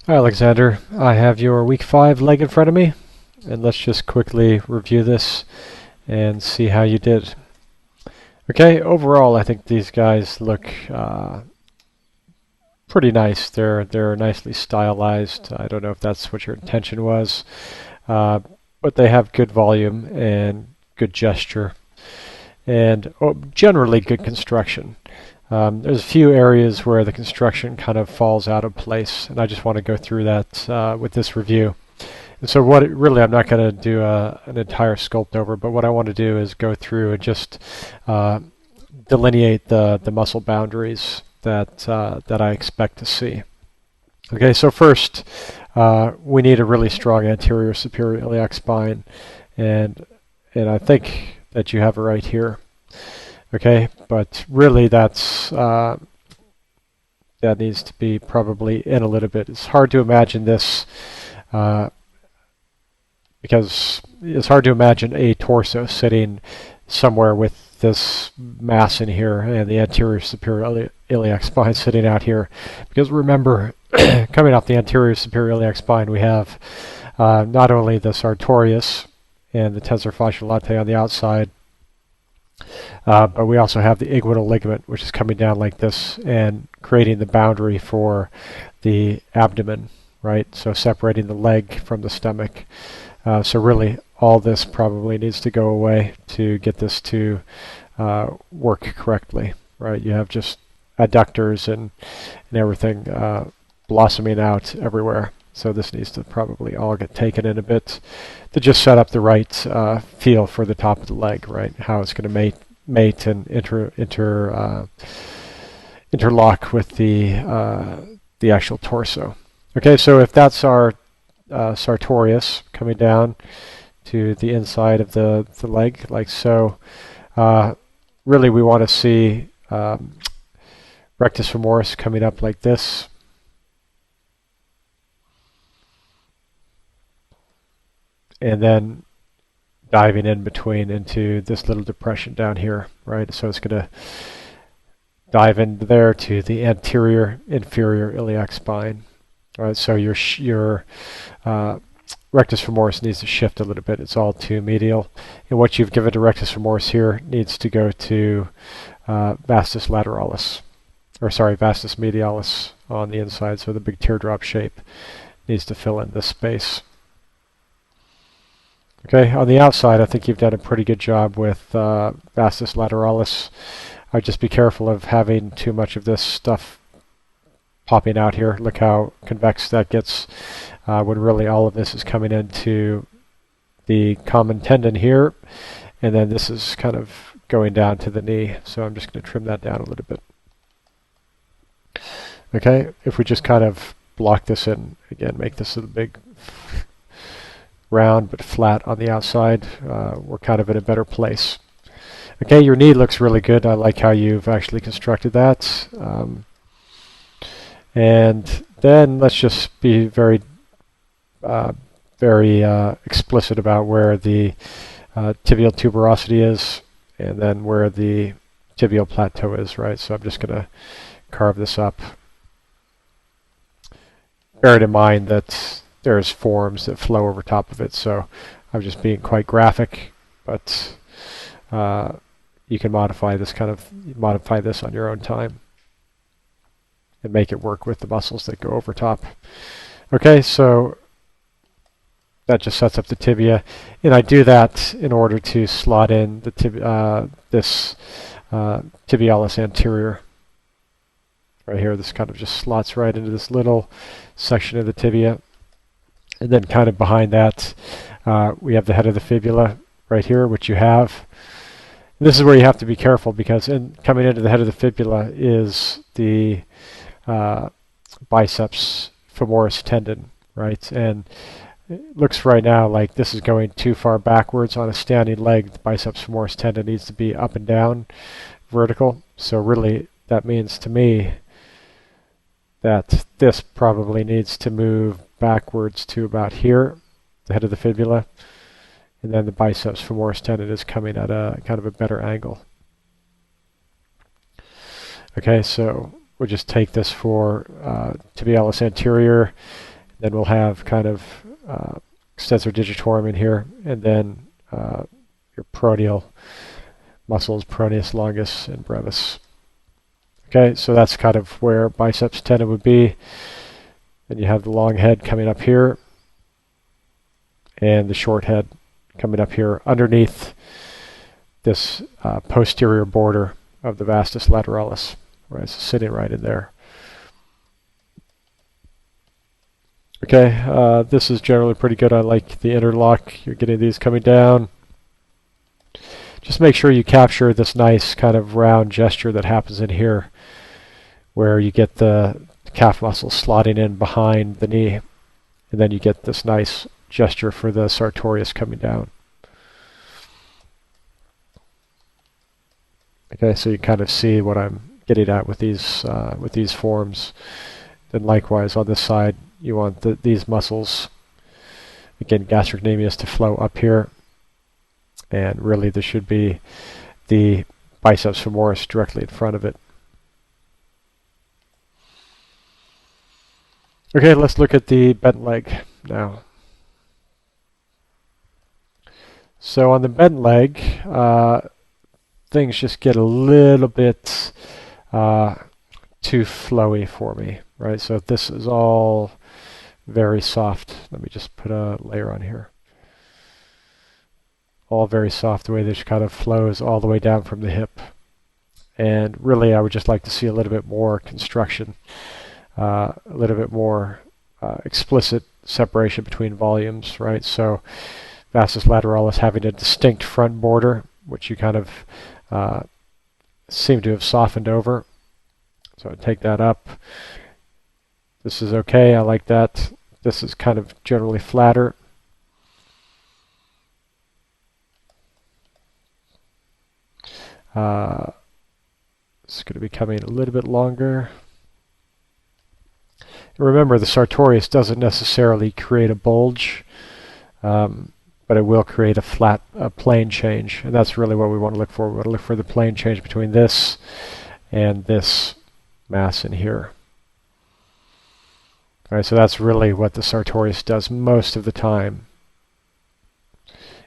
Hi, Alexander. I have your week 5 leg in front of me, and let's just quickly review this and see how you did. Okay, overall, I think these guys look pretty nice. They're nicely stylized. I don't know if that's what your intention was, uh, but they have good volume and good gesture, and generally good construction. There's a few areas where the construction kind of falls out of place, and I just want to go through that with this review. And so really, I'm not going to do an entire sculpt over, but what I want to do is go through and just uh, delineate the muscle boundaries that I expect to see. Okay, so first, we need a really strong anterior superior iliac spine, and I think that you have it right here. Okay, but really that needs to be probably in a little bit. It's hard to imagine this uh, because it's hard to imagine a torso sitting somewhere with this mass in here and the anterior superior iliac spine sitting out here. Because remember, coming off the anterior superior iliac spine, we have not only the sartorius and the tensor fasciae latae on the outside, but we also have the inguinal ligament, which is coming down like this and creating the boundary for the abdomen, right? So separating the leg from the stomach. So really, all this probably needs to go away to get this to work correctly, right? You have just adductors and everything blossoming out everywhere. So this needs to probably all get taken in a bit to just set up the right feel for the top of the leg, right? How it's going to mate and interlock with the actual torso. Okay, so if that's our sartorius coming down to the inside of the leg, like so, really we want to see rectus femoris coming up like this. And then diving in between into this little depression down here, right? So it's going to dive in there to the anterior inferior iliac spine. All right, so your rectus femoris needs to shift a little bit. It's all too medial. And what you've given to rectus femoris here needs to go to vastus lateralis, or sorry, vastus medialis on the inside. So the big teardrop shape needs to fill in this space. Okay, on the outside, I think you've done a pretty good job with vastus lateralis. I'd just be careful of having too much of this stuff popping out here. Look how convex that gets when really all of this is coming into the common tendon here, and then this is kind of going down to the knee. So I'm just going to trim that down a little bit. Okay, if we just kind of block this in, again, make this a big round but flat on the outside, we're kind of in a better place. Okay, your knee looks really good. I like how you've actually constructed that. And then let's just be very explicit about where the tibial tuberosity is and then where the tibial plateau is, right? So I'm just going to carve this up. Bear it in mind that there's forms that flow over top of it, so I'm just being quite graphic, but you can modify this on your own time and make it work with the muscles that go over top. Okay, so that just sets up the tibia, and I do that in order to slot in the this tibialis anterior right here. This kind of just slots right into this little section of the tibia. And then kind of behind that, we have the head of the fibula right here, which you have. This is where you have to be careful because coming into the head of the fibula is the biceps femoris tendon, right? And it looks right now like this is going too far backwards on a standing leg. The biceps femoris tendon needs to be up and down, vertical. So really, that means to me that this probably needs to move backwards to about here, the head of the fibula, and then the biceps femoris tendon is coming at a kind of a better angle. Okay, so we'll just take this for tibialis anterior, Then we'll have kind of extensor digitorum in here, and then your peroneal muscles, peroneus longus and brevis. Okay, so that's kind of where biceps tendon would be. Then you have the long head coming up here, and the short head coming up here underneath this posterior border of the vastus lateralis, right? So sitting right in there. Okay, this is generally pretty good. I like the interlock. You're getting these coming down. Just make sure you capture this nice kind of round gesture that happens in here, where you get the calf muscle slotting in behind the knee, and then you get this nice gesture for the sartorius coming down. Okay, so you kind of see what I'm getting at with these forms. Then likewise on this side, you want these muscles, again, gastrocnemius, to flow up here. And really this should be the biceps femoris directly in front of it. Okay, let's look at the bent leg now. So on the bent leg, things just get a little bit too flowy for me, right? So this is all very soft. Let me just put a layer on here. All very soft, the way this kind of flows all the way down from the hip. And really I would just like to see a little bit more construction, a little bit more explicit separation between volumes, right? So vastus lateralis having a distinct front border, which you kind of seem to have softened over. So I take that up. This is okay, I like that. This is kind of generally flatter. It's going to be coming a little bit longer. Remember, the sartorius doesn't necessarily create a bulge, but it will create a plane change, and that's really what we want to look for. We want to look for the plane change between this and this mass in here. All right, so that's really what the sartorius does most of the time.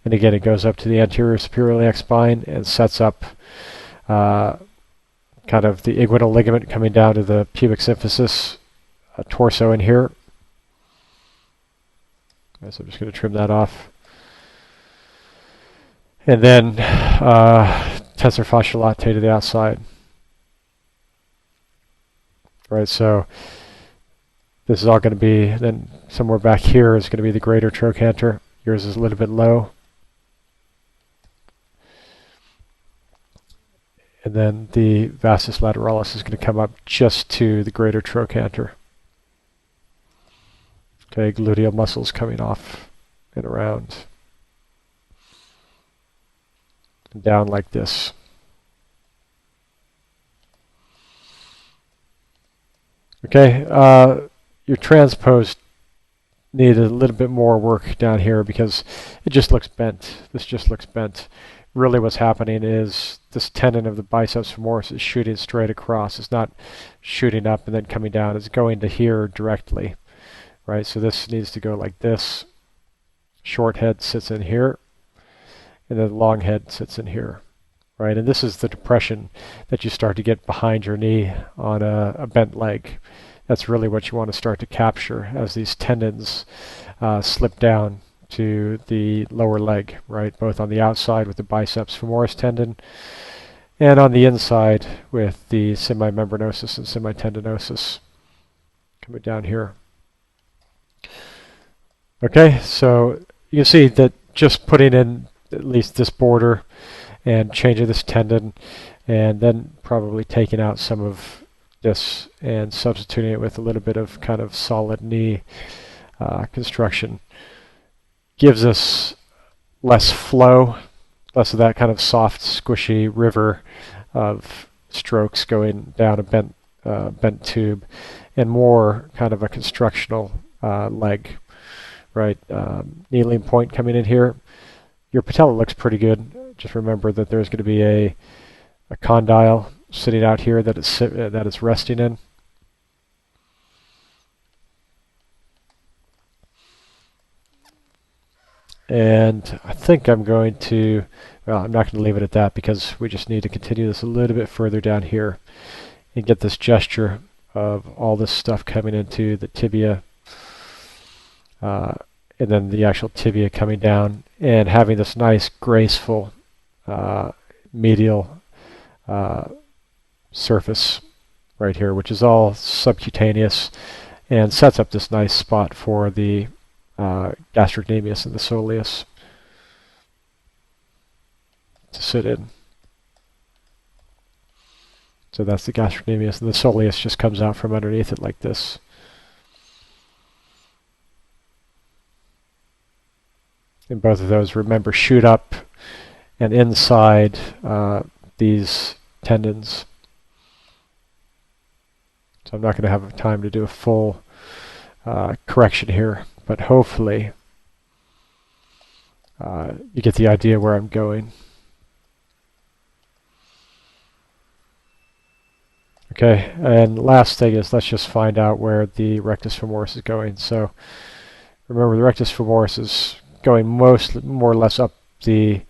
And again, it goes up to the anterior superior iliac spine and sets up kind of the inguinal ligament coming down to the pubic symphysis torso in here. Okay, so I'm just going to trim that off. And then tensor fasciae latae to the outside. Right, so this is all going to be, then somewhere back here is going to be the greater trochanter. Yours is a little bit low. And then the vastus lateralis is going to come up just to the greater trochanter. Okay, gluteal muscles coming off and around. And down like this. Okay, your transposed need a little bit more work down here because it just looks bent. This just looks bent. Really what's happening is this tendon of the biceps femoris is shooting straight across. It's not shooting up and then coming down. It's going to here directly, right? So this needs to go like this. Short head sits in here, and then the long head sits in here, right? And this is the depression that you start to get behind your knee on a bent leg. That's really what you want to start to capture as these tendons slip down to the lower leg, right? Both on the outside with the biceps femoris tendon and on the inside with the semimembranosus and semitendinosus coming down here. Okay, so you can see that just putting in at least this border and changing this tendon and then probably taking out some of this and substituting it with a little bit of kind of solid knee construction gives us less flow, less of that kind of soft, squishy river of strokes going down a bent tube, and more kind of a constructional leg, right? Kneeling point coming in here. Your patella looks pretty good. Just remember that there's going to be a condyle sitting out here that it's resting in. And I think I'm going to, well, I'm not going to leave it at that because we just need to continue this a little bit further down here and get this gesture of all this stuff coming into the tibia, and then the actual tibia coming down and having this nice graceful medial surface right here, which is all subcutaneous and sets up this nice spot for the gastrocnemius and the soleus to sit in. So that's the gastrocnemius, and the soleus just comes out from underneath it like this. And both of those, remember, shoot up and inside these tendons. So I'm not going to have time to do a full correction here, but hopefully you get the idea where I'm going. Okay, and last thing is let's just find out where the rectus femoris is going. So remember, the rectus femoris is going more or less up the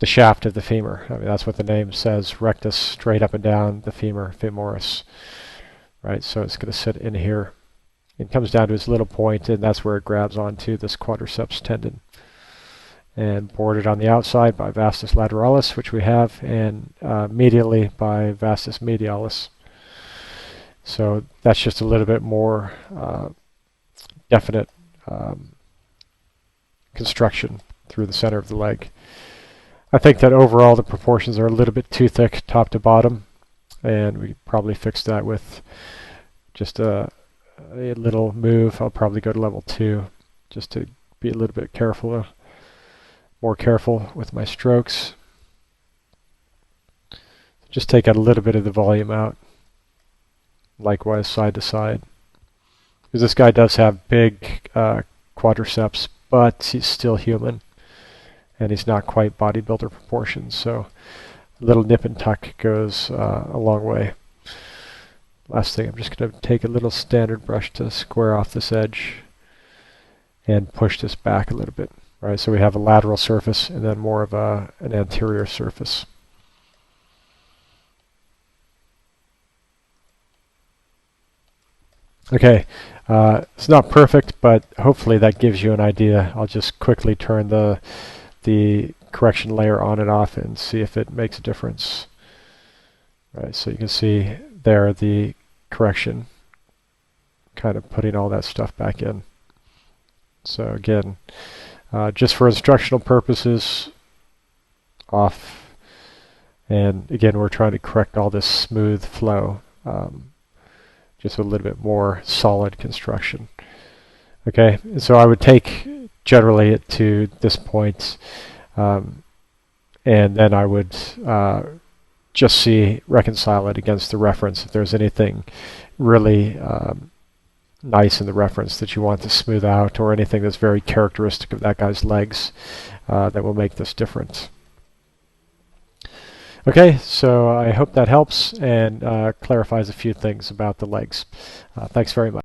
shaft of the femur. I mean, that's what the name says, rectus, straight up and down the femur, femoris. Right, so it's going to sit in here. It comes down to its little point, and that's where it grabs onto this quadriceps tendon. And bordered on the outside by vastus lateralis, which we have, and medially by vastus medialis. So that's just a little bit more definite construction through the center of the leg. I think that overall the proportions are a little bit too thick top to bottom, and we probably fix that with just a little move. I'll probably go to level 2 just to be a little bit careful, more careful with my strokes. Just take out a little bit of the volume out, likewise side to side. Because this guy does have big quadriceps, but he's still human, and he's not quite bodybuilder proportions, so a little nip and tuck goes a long way. Last thing, I'm just going to take a little standard brush to square off this edge and push this back a little bit. Right, so we have a lateral surface and then more of an anterior surface. Okay, it's not perfect, but hopefully that gives you an idea. I'll just quickly turn the correction layer on and off and see if it makes a difference. Right, so you can see there the correction, kind of putting all that stuff back in. So again, just for instructional purposes, off. And again, we're trying to correct all this smooth flow, just a little bit more solid construction. Okay, so I would take generally it to this point, and then I would just reconcile it against the reference if there's anything really nice in the reference that you want to smooth out, or anything that's very characteristic of that guy's legs that will make this different. Okay, so I hope that helps and clarifies a few things about the legs. Thanks very much.